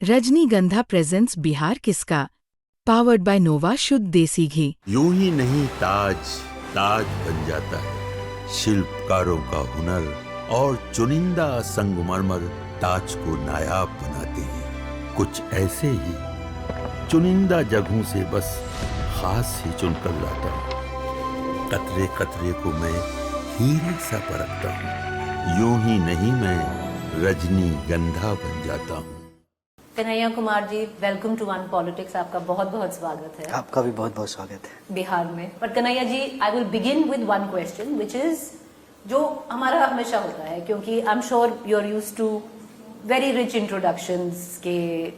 रजनीगंधा प्रेजेंट्स बिहार किसका, powered by नोवा शुद्ध देसी घी। यूं ही नहीं ताज ताज बन जाता है, शिल्पकारों का हुनर और चुनिंदा संगमरमर ताज को नायाब बनाते हैं। कुछ ऐसे ही चुनिंदा जगहों से बस खास ही चुनकर लाता हूँ। कतरे कतरे को मैं हीरे सा परखता हूँ। यूं ही नहीं मैं रजनीगंधा बन जाता हूँ। Kanhaiya Kumar ji, welcome to one politics. आपका बहुत बहुत स्वागत है। आपका भी बहुत बहुत स्वागत है बिहार में। पर Kanhaiya ji, I will begin with one question which is जो हमारा हमेशा होता है, क्योंकि I am sure you are used to very rich introductions के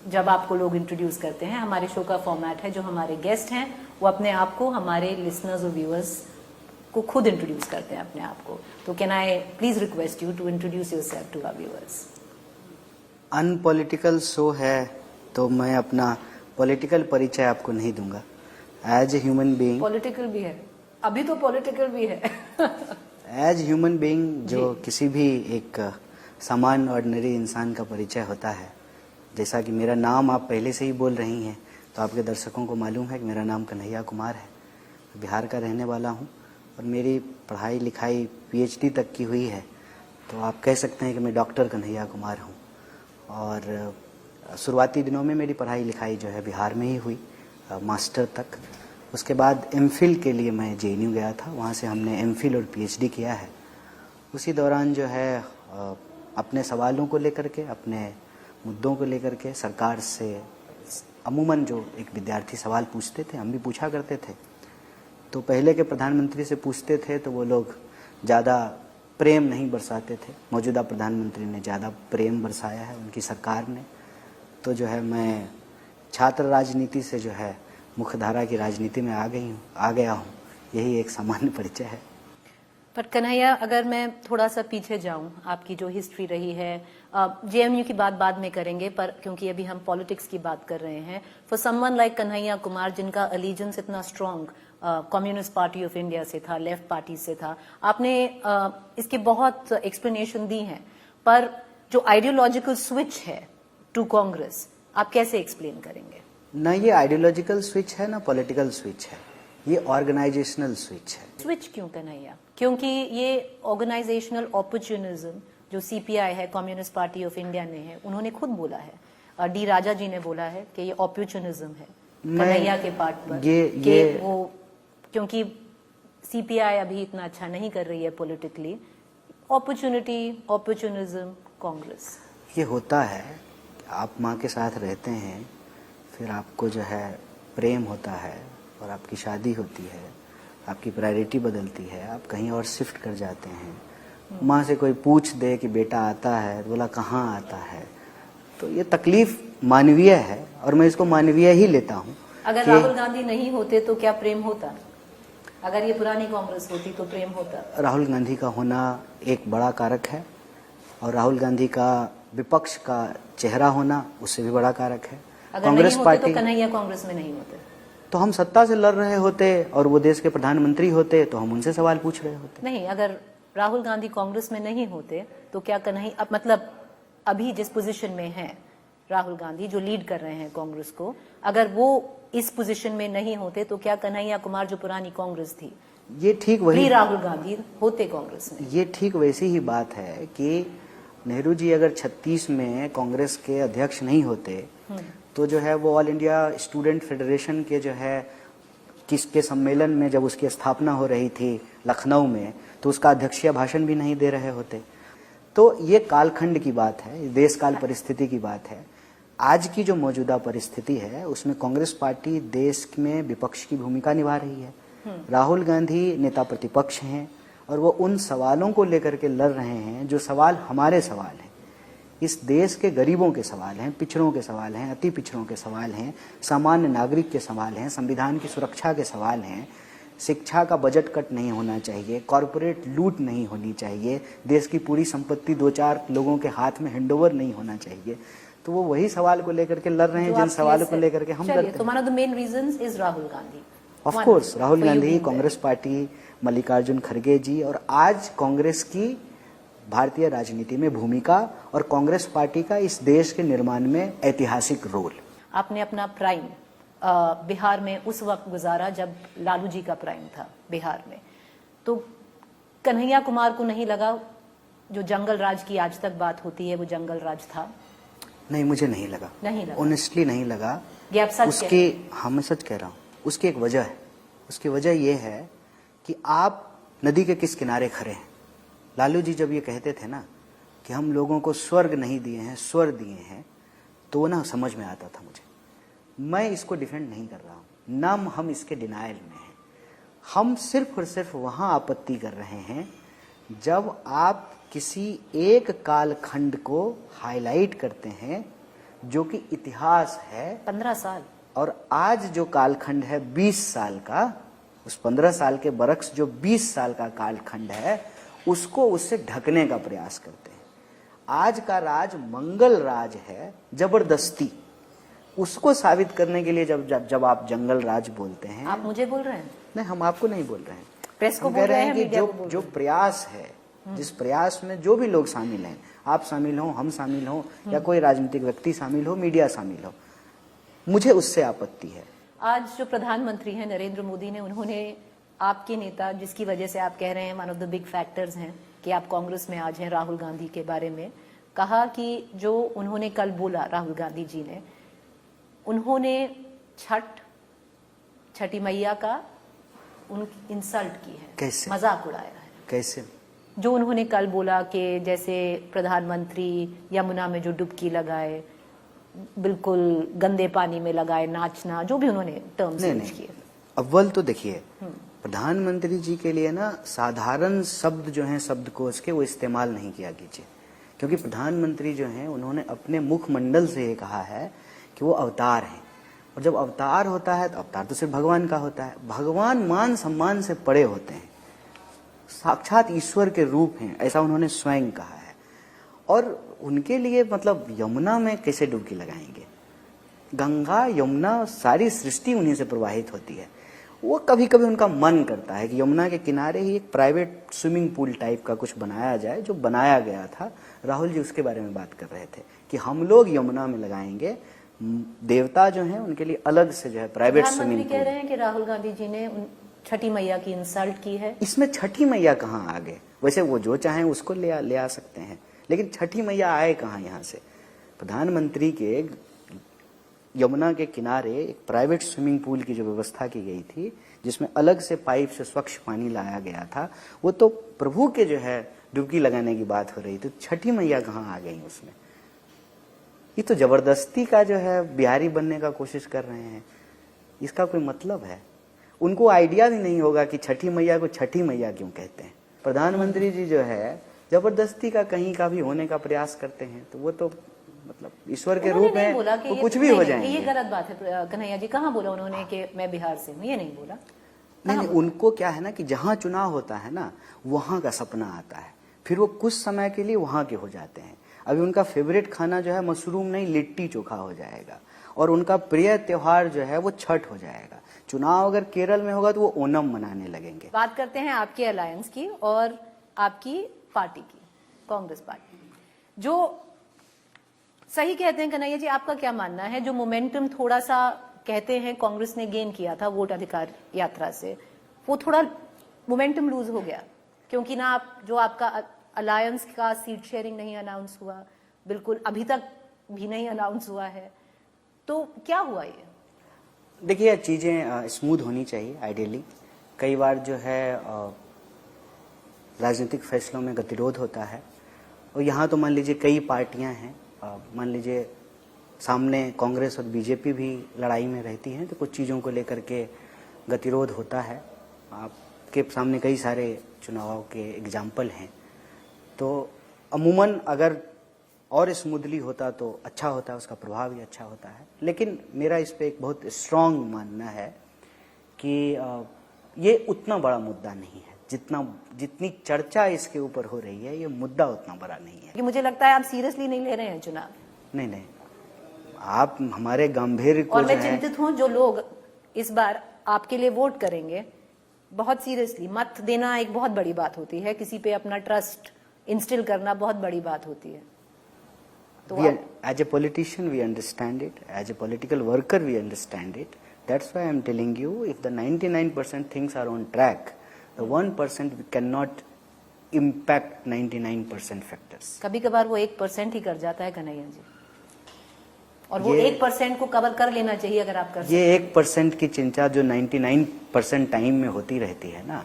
जब आपको लोग इंट्रोड्यूस करते हैं। हमारे शो का फॉर्मेट है, जो हमारे गेस्ट हैं वो अपने आप को हमारे लिसनर्स और व्यूअर्स को खुद इंट्रोड्यूस करते हैं अपने आप को। तो can I please request you to introduce yourself to our viewers. Unpolitical show है तो मैं अपना पॉलिटिकल परिचय आपको नहीं दूंगा। As a human being, political भी है, अभी तो पॉलिटिकल भी है। एज ह्यूमन बीइंग जो किसी भी एक सामान्य ऑर्डिनरी इंसान का परिचय होता है, जैसा कि मेरा नाम आप पहले से ही बोल रही हैं, तो आपके दर्शकों को मालूम है कि मेरा नाम कन्हैया कुमार है। बिहार का रहने वाला हूँ और मेरी पढ़ाई लिखाई PhD तक की हुई है, तो आप कह सकते हैं कि मैं डॉक्टर कन्हैया कुमार हूँ। और शुरुआती दिनों में मेरी पढ़ाई लिखाई जो है बिहार में ही हुई, मास्टर तक। उसके बाद MPhil के लिए मैं JNU गया था, वहाँ से हमने MPhil और PhD किया है। उसी दौरान जो है अपने सवालों को लेकर के, अपने मुद्दों को लेकर के सरकार से अमूमन जो एक विद्यार्थी सवाल पूछते थे, हम भी पूछा करते थे। तो पहले के प्रधानमंत्री से पूछते थे तो वो लोग ज़्यादा प्रेम नहीं बरसाते थे। मौजूदा प्रधानमंत्री ने ज़्यादा प्रेम बरसाया है, उनकी सरकार ने। तो जो है मैं छात्र राजनीति से जो है मुख्यधारा की राजनीति में आ गया हूँ। यही एक सामान्य परिचय है। पर कन्हैया, अगर मैं थोड़ा सा पीछे जाऊं, आपकी जो हिस्ट्री रही है, JNU की बात बाद में करेंगे, पर क्योंकि अभी हम पॉलिटिक्स की बात कर रहे हैं, for someone like Kanhaiya Kumar जिनका अलीजेंस इतना strong communist party of India से था, लेफ्ट पार्टी से था, आपने इसके बहुत एक्सप्लेनेशन दी हैं, पर जो आइडियोलॉजिकल स्विच है टू कांग्रेस, आप कैसे एक्सप्लेन करेंगे? ना ये आइडियोलॉजिकल स्विच है ना पॉलिटिकल स्विच है, ये ऑर्गेनाइजेशनल स्विच है। स्विच क्यों कन्हैया? क्योंकि ये ऑर्गेनाइजेशनल ऑपर्चुनिज्म जो CPI है, कम्युनिस्ट पार्टी ऑफ इंडिया ने है, उन्होंने खुद बोला है, D राजा जी ने बोला है कि ये ऑपर्चुनिज्म है कन्हैया के पार्ट पर। ये वो क्योंकि CPI अभी इतना अच्छा नहीं कर रही है पॉलिटिकली, ऑपर्चुनिज्म कांग्रेस। ये होता है, आप माँ के साथ रहते हैं, फिर आपको जो है प्रेम होता है और आपकी शादी होती है, आपकी प्रायोरिटी बदलती है, आप कहीं और शिफ्ट कर जाते हैं। माँ से कोई पूछ दे कि बेटा आता है, बोला कहाँ आता है, तो ये तकलीफ मानवीय है और मैं इसको मानवीय ही लेता हूँ। अगर राहुल गांधी नहीं होते तो क्या प्रेम होता? अगर ये पुरानी कांग्रेस होती तो प्रेम होता? राहुल गांधी का होना एक बड़ा कारक है और राहुल गांधी का विपक्ष का चेहरा होना उससे भी बड़ा कारक है। अगर कांग्रेस पार्टी तो कन्हैया कांग्रेस में नहीं होते, तो हम सत्ता से लड़ रहे होते और वो देश के प्रधानमंत्री होते तो हम उनसे सवाल पूछ रहे होते। नहीं, अगर राहुल गांधी कांग्रेस में नहीं होते तो क्या कन्हैया, मतलब अभी जिस पोजीशन में है राहुल गांधी, जो लीड कर रहे हैं कांग्रेस को, अगर वो इस पोजीशन में नहीं होते तो क्या कन्हैया कुमार जो पुरानी कांग्रेस थी, ये ठीक वही राहुल गांधी होते कांग्रेस में? ये ठीक वैसी ही बात है कि नेहरू जी अगर 36 में कांग्रेस के अध्यक्ष नहीं होते तो जो है वो ऑल इंडिया स्टूडेंट फेडरेशन के जो है किसके सम्मेलन में जब उसकी स्थापना हो रही थी लखनऊ में, तो उसका अध्यक्षीय भाषण भी नहीं दे रहे होते। तो ये कालखंड की बात है, देश काल परिस्थिति की बात है। आज की जो मौजूदा परिस्थिति है उसमें कांग्रेस पार्टी देश में विपक्ष की भूमिका निभा रही है। राहुल गांधी नेता प्रतिपक्ष हैं और वो उन सवालों को लेकर के लड़ रहे हैं जो सवाल हमारे सवाल हैं, इस देश के गरीबों के सवाल हैं, पिछड़ों के सवाल हैं, अति पिछड़ों के सवाल हैं, सामान्य नागरिक के सवाल हैं, संविधान की सुरक्षा के सवाल हैं, शिक्षा का बजट कट नहीं होना चाहिए, कॉरपोरेट लूट नहीं होनी चाहिए, देश की पूरी संपत्ति 2-4 लोगों के हाथ में हैंडओवर नहीं होना चाहिए। तो वो वही सवाल को लेकर के लड़ रहे हैं जिन सवालों को लेकर के हम लड़ते हैं। तो one of the main reasons is Rahul Gandhi. Of course Rahul Gandhi, Congress party, Mallikarjun खड़गे जी और आज कांग्रेस की भारतीय राजनीति में भूमिका और कांग्रेस पार्टी का इस देश के निर्माण में ऐतिहासिक रोल। आपने अपना प्राइम बिहार में उस वक्त गुजारा जब लालू जी का प्राइम था बिहार में, तो कन्हैया कुमार को नहीं लगा जो जंगल राज की आज तक बात होती है वो जंगल राज था? नहीं, मुझे नहीं लगा, ऑनेस्टली नहीं लगा। ये आप सच उसके, हाँ मैं सच कह रहा हूँ, उसकी एक वजह है। उसकी वजह ये है कि आप नदी के किस किनारे खड़े हैं। लालू जी जब ये कहते थे ना कि हम लोगों को स्वर्ग नहीं दिए हैं, स्वर दिए हैं, तो वो ना समझ में आता था मुझे। मैं इसको डिफेंड नहीं कर रहा हूँ, ना हम इसके डिनायल में हैं। हम सिर्फ और सिर्फ वहाँ आपत्ति कर रहे हैं जब आप किसी एक कालखंड को हाईलाइट करते हैं जो कि इतिहास है 15 साल, और आज जो कालखंड है 20 साल का, उस 15 साल के बरक्स जो 20 साल का कालखंड है उसको उससे ढकने का प्रयास करते हैं। आज का राज मंगल राज है, जबरदस्ती उसको साबित करने के लिए जब आप जंगल राज बोलते हैं। आप मुझे बोल रहे हैं? नहीं, हम आपको नहीं बोल रहे हैं, प्रेस को हम बोल कह रहे हैं, कि मीडिया को बोल जो रहे हैं। प्रयास है, जिस प्रयास में जो भी लोग शामिल हैं, आप शामिल हो, हम शामिल हो, या कोई राजनीतिक व्यक्ति शामिल हो, मीडिया शामिल हो, मुझे उससे आपत्ति है। आज जो प्रधानमंत्री हैं नरेंद्र मोदी ने, उन्होंने आपके नेता, जिसकी वजह से आप कह रहे हैं one of the big factors हैं कि आप कांग्रेस में आज हैं, राहुल गांधी के बारे में कहा कि जो उन्होंने कल बोला राहुल गांधी जी ने, उन्होंने छठी मैया का इंसल्ट की है। कैसे? मजाक उड़ाया है। कैसे? जो उन्होंने कल बोला कि जैसे प्रधानमंत्री यमुना में जो डुबकी लगाए, बिल्कुल गंदे पानी में लगाए नाचना, जो भी उन्होंने टर्म्स यूज किए। अव्वल तो देखिए, प्रधानमंत्री जी के लिए ना साधारण शब्द जो हैं शब्दकोश के, वो इस्तेमाल नहीं किया कीजिए, क्योंकि प्रधानमंत्री जो हैं उन्होंने अपने मुखमंडल से ये कहा है कि वो अवतार हैं, और जब अवतार होता है तो अवतार तो सिर्फ भगवान का होता है। भगवान मान सम्मान से परे होते हैं, साक्षात ईश्वर के रूप हैं, ऐसा उन्होंने स्वयं कहा है। और उनके लिए मतलब यमुना में कैसे डुबकी लगाएंगे? गंगा यमुना सारी सृष्टि उन्हीं से प्रवाहित होती है। वो कभी कभी उनका मन करता है कि यमुना के किनारे ही एक प्राइवेट स्विमिंग पूल टाइप का कुछ बनाया जाए, जो बनाया गया था। राहुल जी उसके बारे में बात कर रहे थे कि हम लोग यमुना में लगाएंगे, देवता जो हैं उनके लिए अलग से जो है प्राइवेट स्विमिंग पूल। कह रहे हैं कि राहुल गांधी जी ने छठी मैया की इंसल्ट की है। इसमें छठी मैया कहाँ आ गए? वैसे वो जो चाहें उसको ले आ सकते हैं, लेकिन छठी मैया आए कहाँ यहाँ से? प्रधानमंत्री के यमुना के किनारे एक प्राइवेट स्विमिंग पूल की जो व्यवस्था की गई थी, जिसमें अलग से पाइप से स्वच्छ पानी लाया गया था, वो तो प्रभु के जो है डुबकी लगाने की बात हो रही थी। छठी मैया कहाँ आ गई उसमें? ये तो जबरदस्ती का जो है बिहारी बनने का कोशिश कर रहे हैं। इसका कोई मतलब है? उनको आइडिया भी नहीं होगा कि छठी मैया को छठी मैया क्यों कहते हैं। प्रधानमंत्री जी जो है जबरदस्ती का कहीं का भी होने का प्रयास करते हैं, तो वो तो मतलब ईश्वर के रूप में तो कुछ भी हो जाएंगे। ये गलत बात है कन्हैया जी। कहाँ बोला उन्होंने कि मैं बिहार से हूँ? ये नहीं बोला। नहीं, उनको क्या है ना कि जहाँ चुनाव होता है ना, वहाँ का सपना आता है, फिर वो कुछ समय के लिए वहाँ के हो जाते हैं। अभी उनका फेवरेट खाना जो है मशरूम नहीं, लिट्टी चोखा हो जाएगा, और उनका प्रिय त्योहार जो है वो छठ हो जाएगा। चुनाव अगर केरल में होगा तो वो ओणम मनाने लगेंगे। बात करते हैं आपके अलायंस की और आपकी पार्टी की, कांग्रेस पार्टी, जो सही कहते हैं कन्हैया जी, आपका क्या मानना है? जो मोमेंटम थोड़ा सा कहते हैं कांग्रेस ने गेन किया था वोट अधिकार यात्रा से, वो थोड़ा मोमेंटम लूज हो गया, क्योंकि ना आप जो आपका अलायंस का सीट शेयरिंग नहीं अनाउंस हुआ, बिल्कुल अभी तक भी नहीं अनाउंस हुआ है, तो क्या हुआ ये? देखिए, चीजें स्मूथ होनी चाहिए आइडियली। कई बार जो है राजनीतिक फैसलों में गतिरोध होता है, और यहाँ तो मान लीजिए कई पार्टियां हैं, मान लीजिए सामने कांग्रेस और बीजेपी भी लड़ाई में रहती हैं, तो कुछ चीज़ों को लेकर के गतिरोध होता है। आपके सामने कई सारे चुनावों के एग्जाम्पल हैं, तो अमूमन अगर और स्मूथली होता तो अच्छा होता, उसका प्रभाव भी अच्छा होता है। लेकिन मेरा इस पे एक बहुत स्ट्रांग मानना है कि ये उतना बड़ा मुद्दा नहीं है, जितनी चर्चा इसके ऊपर हो रही है, ये मुद्दा उतना बड़ा नहीं है। कि मुझे लगता है आप सीरियसली नहीं ले रहे हैं चुनाव। नहीं, आप हमारे गंभीर को और मैं चिंतित हूं जो लोग इस बार आपके लिए वोट करेंगे, बहुत सीरियसली। मत देना एक बहुत बड़ी बात होती है, किसी पे अपना ट्रस्ट इंस्टिल करना बहुत बड़ी बात होती है। तो as a politician we understand it, as a political worker we understand it. That's why I'm telling you, if the 99% things are on track, the 1% cannot impact 99% factors. कभी कभार वो 1% ही कर जाता है कन्हैया जी, और वो 1% को कवर कर लेना चाहिए अगर आप कर ये 1% की चिंता जो 99% टाइम में होती रहती है ना,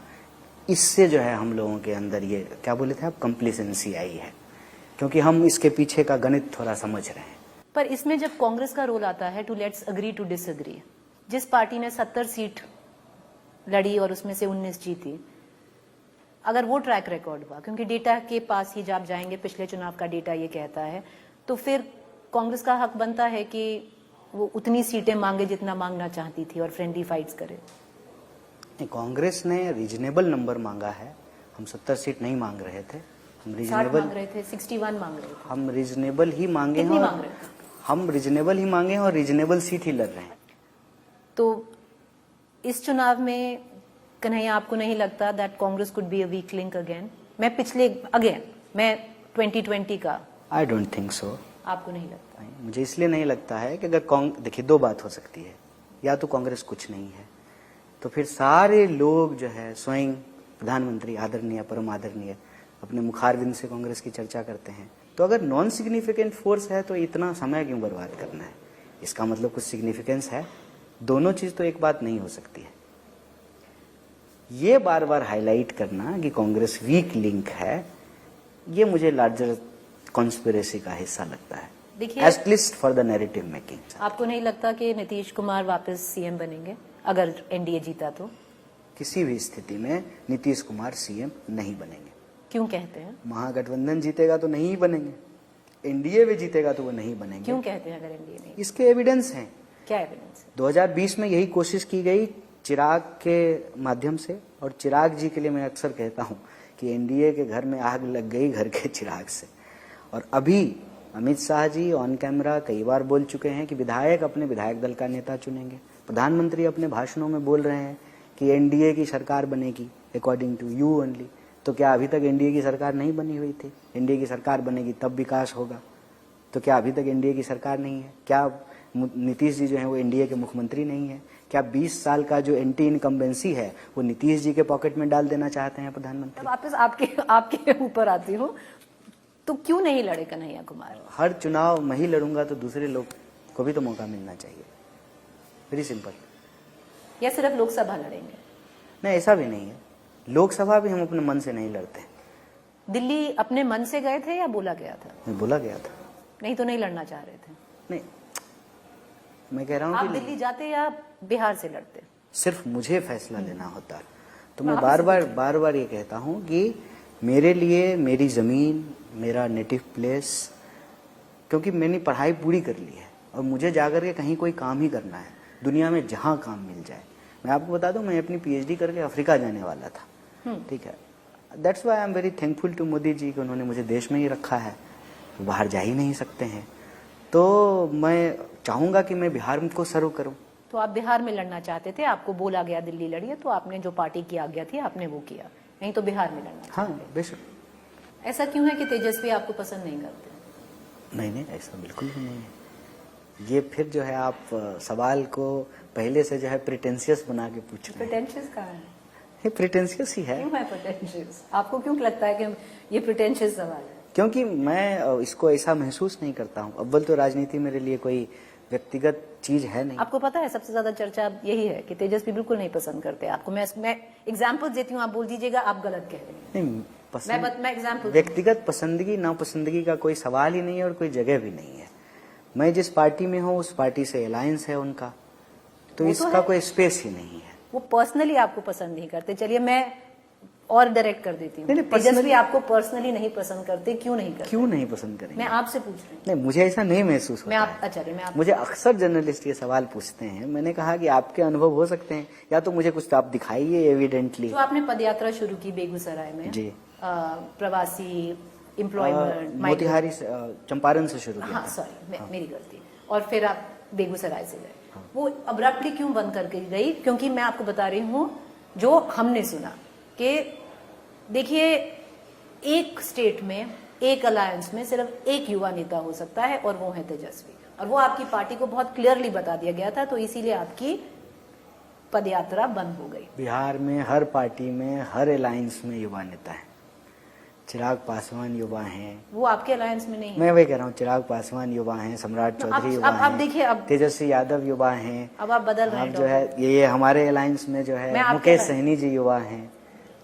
इससे जो है हम लोगों के अंदर ये क्या बोले थे आप, कंप्लेसेंसी आई है, क्योंकि हम इसके पीछे का गणित थोड़ा समझ रहे हैं। पर इसमें जब कांग्रेस का रोल आता है to let's agree to disagree, जिस पार्टी ने 70 सीट लड़ी और उसमें से 19 जीती, अगर वो ट्रैक रिकॉर्ड हुआ, क्योंकि डेटा के पास ही जब जाएंगे, पिछले चुनाव का डेटा ये कहता है, तो फिर कांग्रेस का हक बनता है कि वो उतनी सीटें मांगे जितना मांगना चाहती थी और फ्रेंडली फाइट्स करे। कांग्रेस ने रीजनेबल नंबर मांगा है, हम 70 सीट नहीं मांग रहे थे, हम रीजनेबल मांग रहे थे, 61 मांग रहे थे, हम रीजनेबल ही मांगे हैं, मांग रहे थे? हम रीजनेबल ही मांगे हैं और रीजनेबल सीट ही लड़ रहे हैं। तो इस चुनाव में कन्हैया आपको नहीं लगता that Congress could be a weak link again? मैं 2020 का, आई डोंट थिंक सो। आपको नहीं लगता? मुझे इसलिए नहीं लगता है कि अगर देखिए, दो बात हो सकती है, या तो कांग्रेस कुछ नहीं है, तो फिर सारे लोग जो है स्वयं प्रधानमंत्री आदरणीय परम आदरणीय अपने मुखारबिंद से कांग्रेस की चर्चा करते हैं। तो अगर नॉन सिग्निफिकेंट फोर्स है तो इतना समय क्यों बर्बाद करना है? इसका मतलब कुछ सिग्निफिकेंस है। दोनों चीज तो एक बात नहीं हो सकती है। ये बार बार हाईलाइट करना कि कांग्रेस वीक लिंक है, ये मुझे लार्जर कॉन्स्पिरेसी का हिस्सा लगता है, देखिए, at least for the narrative making. आपको नहीं लगता कि नीतीश कुमार वापस सीएम बनेंगे अगर एनडीए जीता तो? किसी भी स्थिति में नीतीश कुमार सीएम नहीं बनेंगे। क्यों कहते हैं? महागठबंधन जीतेगा तो नहीं बनेंगे, एनडीए भी जीतेगा तो वो नहीं बनेंगे। क्यों कहते हैं अगर एनडीए नहीं? इसके एविडेंस हैं। क्या एविडेंस है? 2020 में यही कोशिश की गई चिराग के माध्यम से, और चिराग जी के लिए मैं अक्सर कहता हूं कि एनडीए के घर में आग लग गई घर के चिराग से। और अभी अमित शाह जी ऑन कैमरा कई बार बोल चुके हैं कि विधायक अपने विधायक दल का नेता चुनेंगे। प्रधानमंत्री अपने भाषणों में बोल रहे हैं कि एनडीए की सरकार बनेगी अकॉर्डिंग टू यू ओनली। तो क्या अभी तक एनडीए की सरकार नहीं बनी हुई थी? एनडीए की सरकार बनेगी तब विकास होगा। तो क्या अभी तक एनडीए की सरकार नहीं है? क्या नीतीश जी जो है वो एनडीए के मुख्यमंत्री नहीं है? क्या 20 साल का जो एंटी इनकम्बेंसी है वो नीतीश जी के पॉकेट में डाल देना चाहते हैं प्रधानमंत्री? वापस आपके ऊपर आती हूँ, तो क्यों नहीं लड़े कन्हैया कुमार? हर चुनाव मैं ही लड़ूंगा तो दूसरे लोग को भी तो मौका मिलना चाहिए। Very simple. या सिर्फ लोकसभा लड़ेंगे? नहीं, ऐसा भी नहीं है। लोकसभा भी हम अपने मन से नहीं लड़ते। दिल्ली अपने मन से गए थे या बोला गया था? बोला गया था। नहीं तो नहीं लड़ना चाह रहे थे? नहीं, मैं कह रहा हूँ आप कि दिल्ली जाते या बिहार से लड़ते? सिर्फ मुझे फैसला लेना होता। तो मैं बार बार ये कहता हूँ कि मेरे लिए मेरी जमीन, मेरा नेटिव प्लेस, क्योंकि मैंने पढ़ाई पूरी कर ली है और मुझे जाकर के कहीं कोई काम ही करना है दुनिया में, जहां काम मिल जाए। मैं आपको बता दूं, मैं अपनी पीएचडी करके अफ्रीका जाने वाला था। ठीक है, that's why I am very thankful to Modi ji कि उन्होंने मुझे देश में ही रखा है, बाहर जा ही नहीं सकते हैं। तो मैं चाहूंगा कि मैं बिहार को सर्व करूं। तो आप बिहार में लड़ना चाहते थे, आपको बोला गया दिल्ली लड़िए, तो आपने जो पार्टी की आज्ञा थी आपने वो किया, नहीं तो बिहार में लड़ना? हाँ, बेशक। ऐसा क्यों है कि तेजस्वी आपको पसंद नहीं करते? नहीं, ऐसा बिल्कुल भी नहीं है। ये फिर जो है आप सवाल को पहले से जो है प्रिटेंशियस बना के पूछ रहे हैं। प्रिटेंशियस कहाँ है? ये प्रिटेंशियस ही है। क्यों है प्रिटेंशियस? आपको क्यों लगता है कि ये प्रिटेंशियस सवाल है? क्योंकि मैं इसको ऐसा महसूस नहीं करता हूँ। अव्वल तो राजनीति मेरे लिए कोई व्यक्तिगत चीज है नहीं। आपको पता है सबसे ज्यादा चर्चा यही है कि तेजस्वी बिल्कुल नहीं पसंद करते आपको। मैं एग्जाम्पल देती हूँ, आप बोल दीजिएगा आप गलत कह रहे हैं। नहीं, मैं एग्जाम्पल, व्यक्तिगत पसंदगी नापसंदगी का कोई सवाल ही नहीं है और कोई जगह भी नहीं है। मैं जिस पार्टी में हूँ उस पार्टी से अलायंस है उनका, तो इसका कोई स्पेस ही नहीं है। वो पर्सनली आपको पसंद नहीं करते। चलिए मैं और डायरेक्ट कर देती हूँ, नहीं, तेजस्वी आपको पर्सनली नहीं पसंद करते, क्यों नहीं करते? क्यों नहीं पसंद करेंगे? मैं आपसे पूछ रही हूँ। नहीं, मुझे ऐसा नहीं महसूस होता है। अच्छा, मैं मुझे अक्सर जर्नलिस्ट ये सवाल पूछते हैं। मैंने कहा कि आपके अनुभव हो सकते हैं, या तो मुझे कुछ आप दिखाइए एविडेंटली। जो आपने पदयात्रा शुरू की बेगूसराय में जी, प्रवासी एम्प्लॉयमेंट मोतिहारी से, चंपारण से शुरू किया। हाँ, सॉरी, मेरी गलती। और फिर आप बेगूसराय से गए। वो अब्रप्टली क्यों बंद करके गई? क्योंकि मैं आपको बता रही हूँ जो हमने सुना कि देखिए एक स्टेट में, एक अलायंस में सिर्फ एक युवा नेता हो सकता है और वो है तेजस्वी, और वो आपकी पार्टी को बहुत क्लियरली बता दिया गया था, तो इसीलिए आपकी पदयात्रा बंद हो गई। बिहार में हर पार्टी में, हर अलायंस में युवा नेता है। चिराग पासवान युवा हैं। वो आपके अलायंस में नहीं है। मैं वही कह रहा हूँ, चिराग पासवान युवा हैं, सम्राट चौधरी युवा अब हैं, देखिए, अब तेजस्वी यादव युवा हैं। अब आप बदल रहे अब हैं जो है ये हमारे अलायंस में जो मैं है आपके मुकेश अलायंस- सहनी जी युवा हैं।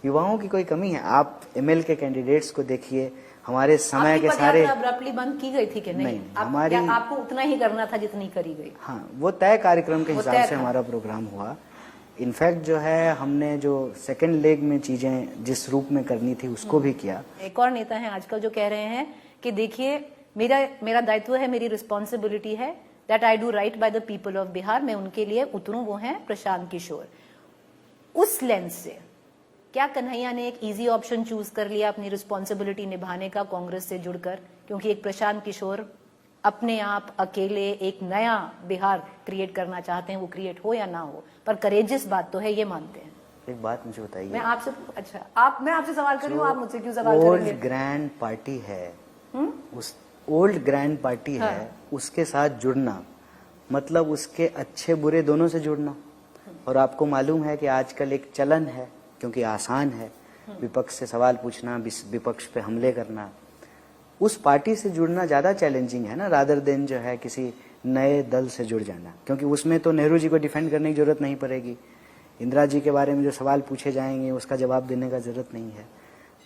युवाओं की कोई कमी है? आप एमएल के कैंडिडेट्स को देखिए, हमारे समय आपकी के सारे। पदयात्रा अब्रप्टली बंद की गई थी कि नहीं? नहीं, आप, हमारी- क्या आपको उतना ही करना था जितनी करी गई? हाँ, वो तय कार्यक्रम के वो हिसाब तय से था। हमारा प्रोग्राम हुआ। इनफैक्ट जो है हमने जो सेकंड लेग में चीजें जिस रूप में करनी थी उसको भी किया। एक और नेता हैं आजकल जो कह रहे हैं कि देखिए, मेरा दायित्व है, मेरी रिस्पॉन्सिबिलिटी है, that I do right by the people of Bihar, मैं उनके लिए उतरूं, वो हैं प्रशांत किशोर। उस लेंस से क्या कन्हैया ने एक इजी ऑप्शन चूज कर लिया अपनी रिस्पॉन्सिबिलिटी निभाने का कांग्रेस से जुड़कर? क्योंकि एक प्रशांत किशोर अपने आप अकेले एक नया बिहार क्रिएट करना चाहते हैं, वो क्रिएट हो या ना हो, पर करेजियस बात तो है, ये मानते हैं। एक बात मुझे बताइए, मैं आपसे, अच्छा मैं आपसे सवाल कर रही हूँ, आप मुझसे क्यों सवाल करेंगे? ओल्ड ग्रैंड पार्टी है, उस ओल्ड ग्रैंड पार्टी हाँ। है, उसके साथ जुड़ना मतलब उसके अच्छे बुरे दोनों से जुड़ना। और आपको मालूम है कि आजकल एक चलन है, क्योंकि आसान है विपक्ष से सवाल पूछना, विपक्ष पे हमले करना, उस पार्टी से जुड़ना ज्यादा चैलेंजिंग है ना, रादर देन जो है किसी नए दल से जुड़ जाना। क्योंकि उसमें तो नेहरू जी को डिफेंड करने की जरूरत नहीं पड़ेगी, इंदिरा जी के बारे में जो सवाल पूछे जाएंगे उसका जवाब देने का जरूरत नहीं है।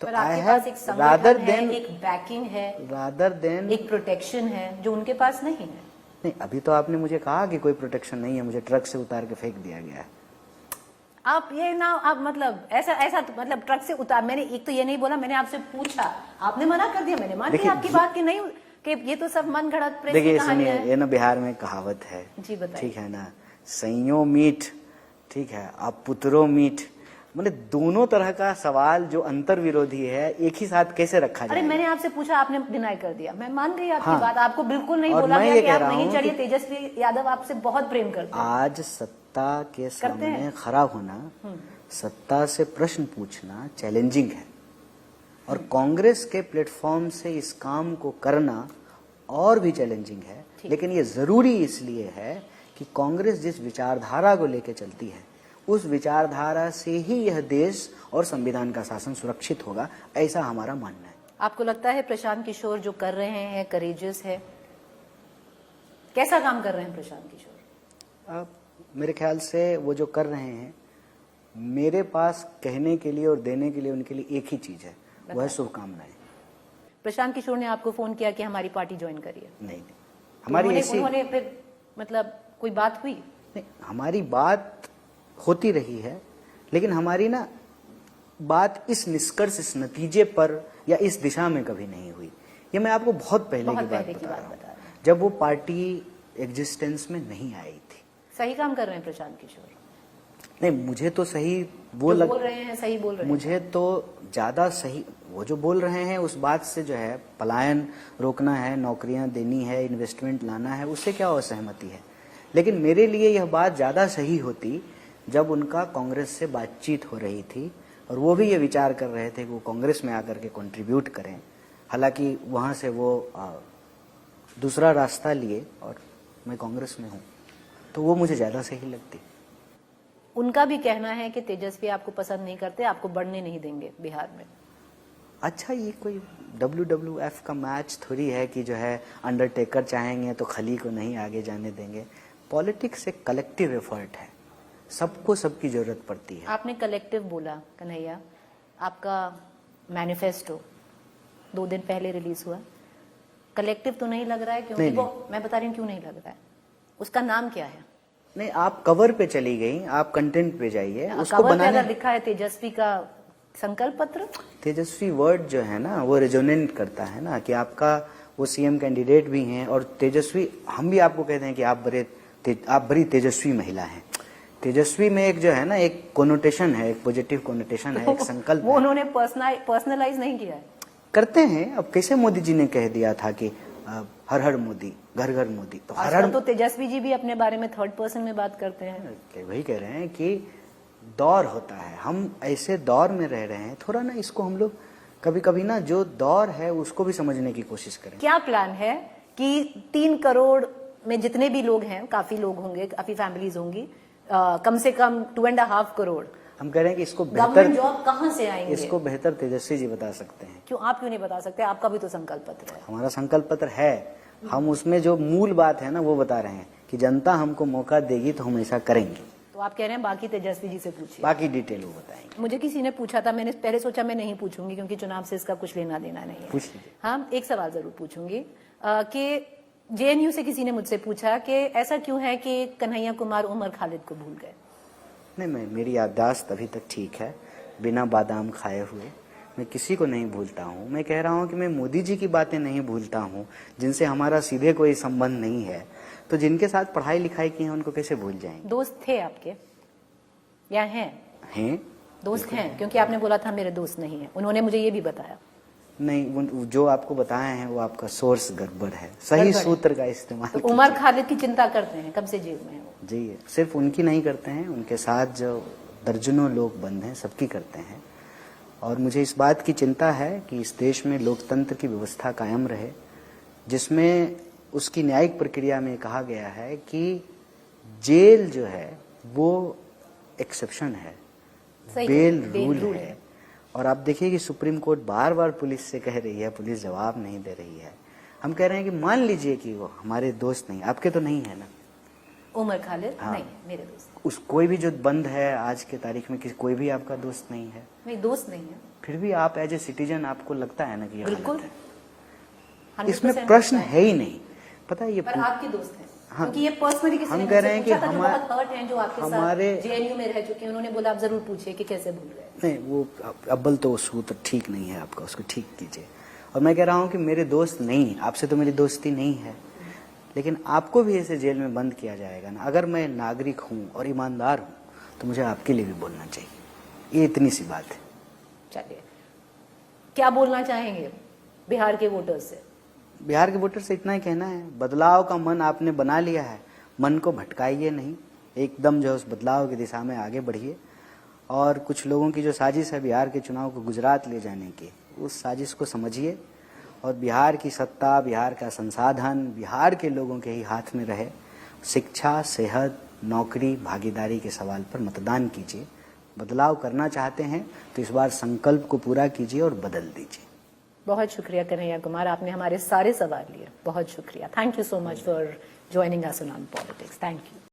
तो पर आई आपके हैव पास एक रादर संगठन है, देन एक बैकिंग है, रादर देन एक प्रोटेक्शन है जो उनके पास नहीं है। नहीं, अभी तो आपने मुझे कहा कि कोई प्रोटेक्शन नहीं है, मुझे ट्रक से उतार के फेंक दिया गया है। आप ये ना, आप मतलब ऐसा तो मतलब ट्रक से उतार, मैंने एक तो ये नहीं बोला, मैंने आपसे पूछा, आपने मना कर दिया, मैंने मान लिया आपकी बात कि नहीं, कि ये तो सब मन घड़त प्रेस की देखिए कहानियां सुनिए, हैं। ये ना बिहार में कहावत है, जी बताइए। ठीक है ना, सैयों मीठ, ठीक है, अब पुत्रों मीठ, मतलब दोनों तरह का सवाल जो अंतर विरोधी है एक ही साथ कैसे रखा अरे जाए? मैंने आपसे पूछा, आपने डिनाई कर दिया, मैं मान गई आपकी हाँ। बात, आपको बिल्कुल नहीं और बोला मैं गया ये कि कह आप रहा नहीं हूं चढ़िए, कि- तेजस्वी यादव आपसे बहुत प्रेम करते हैं। आज सत्ता के सामने खड़ा होना, सत्ता से प्रश्न पूछना चैलेंजिंग है, और कांग्रेस के प्लेटफॉर्म से इस काम को करना और भी चैलेंजिंग है। लेकिन ये जरूरी इसलिए है कि कांग्रेस जिस विचारधारा को लेकर चलती है, उस विचारधारा से ही यह देश और संविधान का शासन सुरक्षित होगा, ऐसा हमारा मानना है। आपको लगता है प्रशांत किशोर जो कर रहे हैं करेजियस है? कैसा काम कर रहे हैं प्रशांत किशोर? अब मेरे ख्याल से वो जो कर रहे हैं, मेरे पास कहने के लिए और देने के लिए उनके लिए एक ही चीज है, वह है शुभकामनाएं। प्रशांत किशोर ने आपको फोन किया कि हमारी पार्टी ज्वाइन करिए? नहीं, हमारी ऐसी उन्होंने फिर मतलब कोई बात हुई? नहीं, हमारी बात होती रही है, लेकिन हमारी ना बात इस निष्कर्ष, इस नतीजे पर या इस दिशा में कभी नहीं हुई। ये मैं आपको बहुत पहले की बात बता रहा हूँ, जब वो पार्टी एग्जिस्टेंस में नहीं आई थी। सही काम कर रहे हैं प्रशांत किशोर? नहीं, मुझे तो सही वो जो बोल रहे हैं सही बोल रहे हैं? मुझे तो ज्यादा सही वो जो बोल रहे हैं उस बात से जो है पलायन रोकना है, नौकरियां देनी है, इन्वेस्टमेंट लाना है, उससे क्या असहमति है। लेकिन मेरे लिए यह बात ज्यादा सही होती जब उनका कांग्रेस से बातचीत हो रही थी और वो भी ये विचार कर रहे थे कि वो कांग्रेस में आकर के कंट्रीब्यूट करें। हालांकि वहां से वो दूसरा रास्ता लिए और मैं कांग्रेस में हूं, तो वो मुझे ज्यादा सही लगती। उनका भी कहना है कि तेजस्वी आपको पसंद नहीं करते, आपको बढ़ने नहीं देंगे बिहार में। अच्छा, ये कोई WWF का मैच थोड़ी है कि जो है अंडरटेकर चाहेंगे तो खली को नहीं आगे जाने देंगे। पॉलिटिक्स एक कलेक्टिव एफर्ट है, सबको सबकी जरूरत पड़ती है। आपने कलेक्टिव बोला कन्हैया, आपका मैनिफेस्टो 2 दिन पहले रिलीज हुआ, कलेक्टिव तो नहीं लग रहा है? क्योंकि नहीं, वो मैं बता रही हूँ क्यों नहीं लग रहा है। उसका नाम क्या है? नहीं, आप कवर पे चली गई, आप कंटेंट पे जाइए। उसको कवर पे बनाने अगर लिखा है तेजस्वी का संकल्प पत्र, तेजस्वी वर्ड जो है ना वो रेजोनेट करता है ना, कि आपका वो सीएम कैंडिडेट भी हैं और तेजस्वी, हम भी आपको कहते हैं कि आप बड़ी तेजस्वी महिला हैं। तेजस्वी में एक जो है ना एक कोनोटेशन है, एक पॉजिटिव कोनोटेशन है, एक संकल्प वो है। उन्होंने पर्सनलाइज नहीं किया है। करते हैं। अब कैसे मोदी जी ने कह दिया था कि हर हर मोदी, घर घर मोदी, तो हर आजकल हर तो तेजस्वी जी भी अपने बारे में 3rd पर्सन में बात करते हैं। वही कह रहे हैं कि दौर होता है, हम ऐसे दौर में रह रहे हैं, थोड़ा ना इसको हम लोग कभी कभी ना जो दौर है उसको भी समझने की कोशिश करें। क्या प्लान है कि 3 करोड़ में जितने भी लोग हैं, काफी लोग होंगे, काफी फैमिलीज होंगी, कम से कम 2.5 करोड़ हम कह रहे हैं कि इसको गवर्नमेंट बेहतर, जॉब कहां से आएंगे? इसको बेहतर तेजस्वी जी बता सकते हैं। क्यों, आप क्यों नहीं बता सकते? आपका भी तो संकल्प पत्र है। हमारा संकल्प पत्र है, हम उसमें जो मूल बात है ना वो बता रहे हैं कि जनता हमको मौका देगी तो हम ऐसा करेंगे। तो आप कह रहे हैं बाकी तेजस्वी जी से पूछिए, बाकी डिटेल वो बताएंगे। मुझे किसी ने पूछा था, मैंने पहले सोचा मैं नहीं पूछूंगी क्योंकि चुनाव से इसका कुछ लेना देना नहीं है। पूछ लीजिए। हाँ, एक सवाल जरूर पूछूंगी कि जेएनयू से किसी ने मुझसे पूछा कि ऐसा क्यों है कि कन्हैया कुमार उमर खालिद को भूल गए? नहीं, मेरी याददाश्त अभी तक ठीक है, बिना बादाम खाए हुए मैं किसी को नहीं भूलता हूँ। मैं कह रहा हूँ कि मैं मोदी जी की बातें नहीं भूलता हूँ, जिनसे हमारा सीधे कोई संबंध नहीं है, तो जिनके साथ पढ़ाई लिखाई की है उनको कैसे भूल जाएंगे। दोस्त थे आपके या हैं? हैं, दोस्त हैं, क्योंकि आपने बोला था मेरे दोस्त नहीं है, उन्होंने मुझे ये भी बताया। नहीं, जो आपको बताए हैं वो आपका सोर्स गड़बड़ है, सही सूत्र का इस्तेमाल। तो उमर खालिद की चिंता करते हैं, कब से जेल में है वो? जी, सिर्फ उनकी नहीं करते हैं, उनके साथ जो दर्जनों लोग बंद हैं सबकी करते हैं। और मुझे इस बात की चिंता है कि इस देश में लोकतंत्र की व्यवस्था कायम रहे, जिसमें उसकी न्यायिक प्रक्रिया में कहा गया है कि जेल जो है वो एक्सेप्शन है, बेल रूल है। और आप देखिए कि सुप्रीम कोर्ट बार बार पुलिस से कह रही है, पुलिस जवाब नहीं दे रही है। हम कह रहे हैं कि मान लीजिए कि वो हमारे दोस्त नहीं, आपके तो नहीं है ना उमर खालिद? हाँ। नहीं, मेरे दोस्त। उस कोई भी जो बंद है आज के तारीख में, कोई भी आपका दोस्त नहीं है, मेरे दोस्त नहीं है। फिर भी आप एज ए सिटीजन आपको लगता है ना कि ये बिल्कुल गलत है। 100% इसमें प्रश्न लगता है ही नहीं, पता है ये पर आपके दोस्त हैं। हाँ, क्योंकि ये पर्सनली किसी हम ने कह रहे मुझसे हैं कि पूछा था, जो बहुत हर्ट हैं, जो आपके हमारे साथ जेएनयू में रह चुके हैं, उन्होंने बोला आप जरूर पूछिए कि कैसे भूल गए। नहीं, वो अव्वल तो सूत्र ठीक नहीं है आपका, उसको ठीक कीजिए। और मैं कह रहा हूँ कि मेरे दोस्त नहीं, आपसे तो मेरी दोस्ती नहीं है, लेकिन आपको भी ऐसे जेल में बंद किया जाएगा ना। अगर मैं नागरिक हूँ और ईमानदार हूँ तो मुझे आपके लिए भी बोलना चाहिए, ये इतनी सी बात है। चलिए, क्या बोलना चाहेंगे बिहार के वोटर्स से? बिहार के वोटर से इतना ही कहना है, बदलाव का मन आपने बना लिया है, मन को भटकाइए नहीं, एकदम जो उस बदलाव की दिशा में आगे बढ़िए। और कुछ लोगों की जो साजिश है बिहार के चुनाव को गुजरात ले जाने की, उस साजिश को समझिए और बिहार की सत्ता, बिहार का संसाधन बिहार के लोगों के ही हाथ में रहे। शिक्षा, सेहत, नौकरी, भागीदारी के सवाल पर मतदान कीजिए। बदलाव करना चाहते हैं तो इस बार संकल्प को पूरा कीजिए और बदल दीजिए। बहुत शुक्रिया कन्हैया कुमार, आपने हमारे सारे सवाल लिए, बहुत शुक्रिया। Thank you so much for joining us on politics. Thank you.